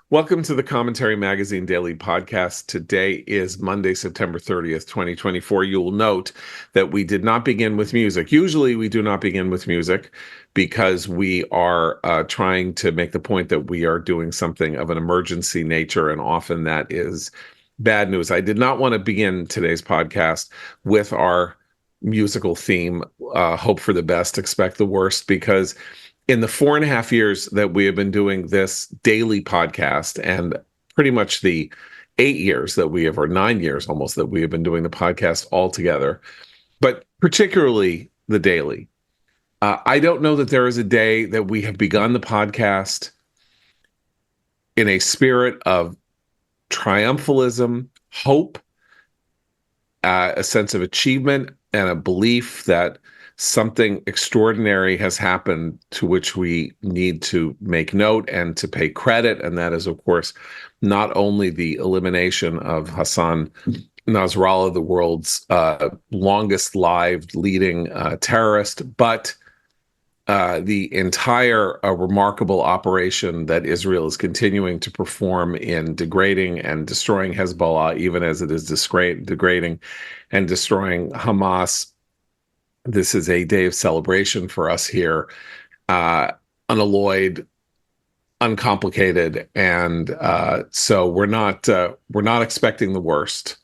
Welcome to the Commentary Magazine Daily Podcast. Today is Monday, September 30th, 2024. You will note that we did not begin with music. Usually we do not begin with music because we are trying to make the point that we are doing something of an emergency nature, and often that is bad news. I did not want to begin today's podcast with our musical theme, hope for the best, expect the worst, because in the 4.5 years that we have been doing this daily podcast, and pretty much the 8 years that we have, or 9 years almost, that we have been doing the podcast all together, but particularly the daily, I don't know that there is a day that we have begun the podcast in a spirit of triumphalism, hope, a sense of achievement, and a belief that something extraordinary has happened to which we need to make note and to pay credit. And that is, of course, not only the elimination of Hassan Nasrallah, the world's longest-lived leading terrorist, but the entire remarkable operation that Israel is continuing to perform in degrading and destroying Hezbollah, even as it is degrading and destroying Hamas. This is a day of celebration for us here, unalloyed, uncomplicated, and so we're not expecting the worst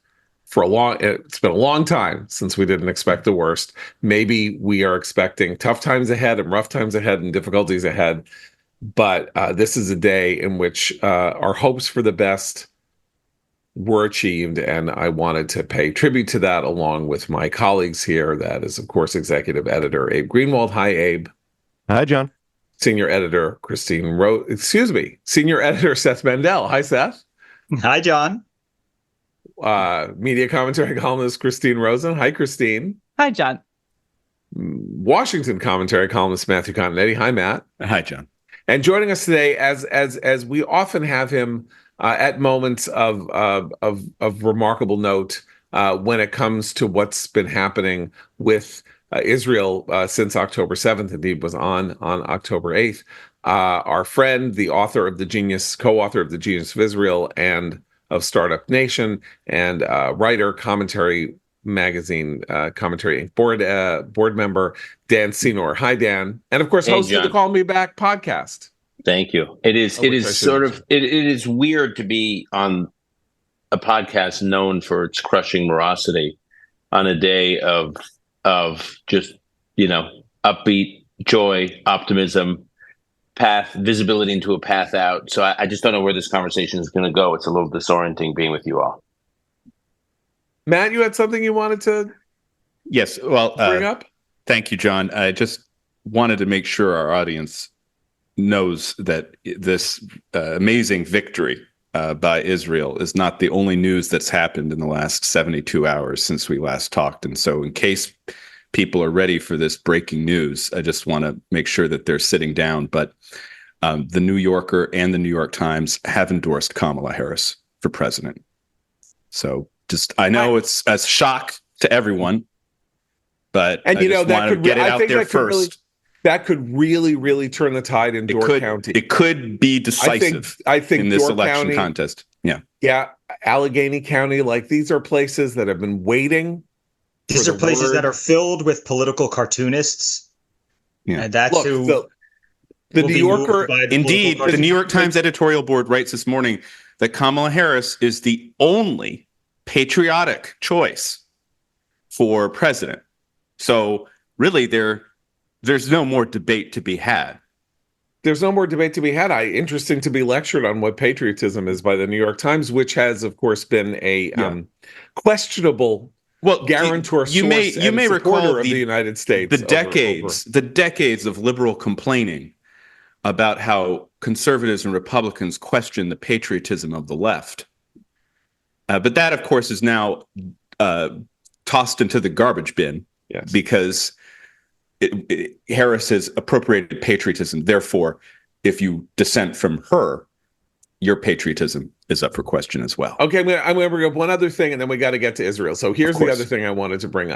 for a long. It's been a long time since we didn't expect the worst. Maybe we are expecting tough times ahead and rough times ahead and difficulties ahead, but this is a day in which our hopes for the best were achieved, and I wanted to pay tribute to that along with my colleagues here. That is, of course, executive editor Abe Greenwald. Hi, Abe. Hi, John. Senior editor Senior editor Seth Mandel. Hi, Seth. Hi, John. Media commentary columnist Christine Rosen. Hi, Christine. Hi, John. Washington commentary columnist Matthew Continetti. Hi, Matt. Hi, John. And joining us today, as we often have him at moments of remarkable note when it comes to what's been happening with Israel since October 7th, indeed was on October 8th. Our friend, the co-author of the Genius of Israel and of Startup Nation, and writer, Commentary Magazine, Commentary Inc. board member, Dan Senor. Hi, Dan. And of course, host of the Call Me Back podcast. Thank you. It is weird to be on a podcast known for its crushing morosity on a day of just, upbeat joy, optimism, visibility into a path out. So I just don't know where this conversation is going to go. It's a little disorienting being with you all. Matt, you had something you wanted to bring up? Thank you, John. I just wanted to make sure our audience knows that this amazing victory by Israel is not the only news that's happened in the last 72 hours since we last talked. And so in case people are ready for this breaking news, I just want to make sure that they're sitting down. But the New Yorker and the New York Times have endorsed Kamala Harris for president. So I know it's a shock to everyone, but I just want to get it out there first. That could really, really turn the tide in Door County. It could be decisive I think in this Door election County, contest. Yeah. Allegheny County, these are places that have been waiting. These are places that are filled with political cartoonists. Yeah. And that's the New Yorker. Indeed, the New York Times editorial board writes this morning that Kamala Harris is the only patriotic choice for president. So really, there's no more debate to be had. There's no more debate to be had. Interesting to be lectured on what patriotism is by the New York Times, which has, of course, been a questionable guarantor you may recall of the United States. The decades of liberal complaining about how conservatives and Republicans question the patriotism of the left. But that, of course, is now tossed into the garbage bin because Harris has appropriated patriotism. Therefore, if you dissent from her, your patriotism is up for question as well. Okay, I'm going to bring up one other thing, and then we got to get to Israel. So here's the other thing I wanted to bring up.